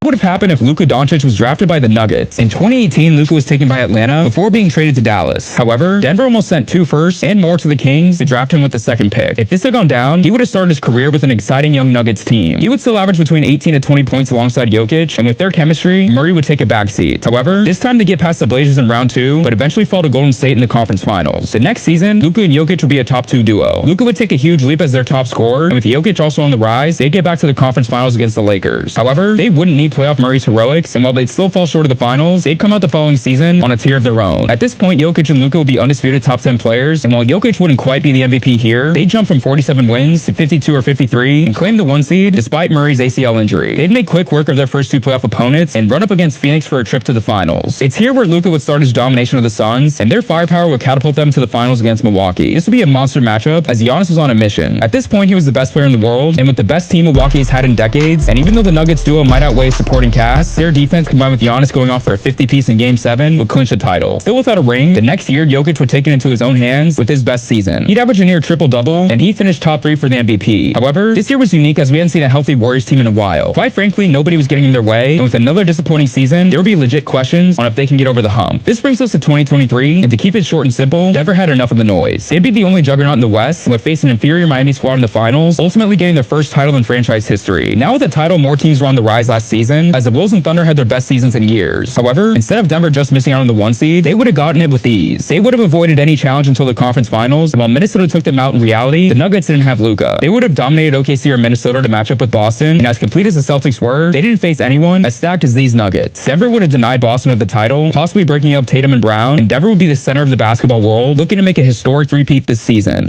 What would have happened if Luka Doncic was drafted by the Nuggets? In 2018, Luka was taken by Atlanta before being traded to Dallas. However, Denver almost sent 2 firsts and more to the Kings to draft him with the 2nd pick. If this had gone down, he would have started his career with an exciting young Nuggets team. He would still average between 18 to 20 points alongside Jokic, and with their chemistry, Murray would take a backseat. However, this time they get past the Blazers in round 2, but eventually fall to Golden State in the conference finals. The next season, Luka and Jokic would be a top 2 duo. Luka would take a huge leap as their top scorer, and with Jokic also on the rise, they'd get back to the conference finals against the Lakers. However, they wouldn't need playoff Murray's heroics, and while they'd still fall short of the finals, they'd come out the following season on a tier of their own. At this point, Jokic and Luka would be undisputed top 10 players, and while Jokic wouldn't quite be the MVP here, they'd jump from 47 wins to 52 or 53 and claim the 1 seed despite Murray's ACL injury. They'd make quick work of their first 2 playoff opponents and run up against Phoenix for a trip to the finals. It's here where Luka would start his domination of the Suns, and their firepower would catapult them to the finals against Milwaukee. This would be a monster matchup as Giannis was on a mission. At this point, he was the best player in the world, and with the best team Milwaukee has had in decades, and even though the Nuggets duo might outweigh supporting cast, their defense combined with Giannis going off for a 50-piece in Game 7 would clinch the title. Still without a ring, the next year Jokic would take it into his own hands with his best season. He'd average a near triple-double, and he finished top 3 for the MVP. However, this year was unique as we hadn't seen a healthy Warriors team in a while. Quite frankly, nobody was getting in their way, and with another disappointing season, there would be legit questions on if they can get over the hump. This brings us to 2023, and to keep it short and simple, Denver had enough of the noise. They'd be the only juggernaut in the West, and would face an inferior Miami squad in the finals, ultimately getting their first title in franchise history. Now with the title, more teams were on the rise last season, as the Wolves and Thunder had their best seasons in years. However, instead of Denver just missing out on the 1 seed, they would have gotten it with ease. They would have avoided any challenge until the conference finals, and while Minnesota took them out in reality, the Nuggets didn't have Luka. They would have dominated OKC or Minnesota to match up with Boston, and as complete as the Celtics were, they didn't face anyone as stacked as these Nuggets. Denver would have denied Boston of the title, possibly breaking up Tatum and Brown, and Denver would be the center of the basketball world, looking to make a historic 3-peat this season.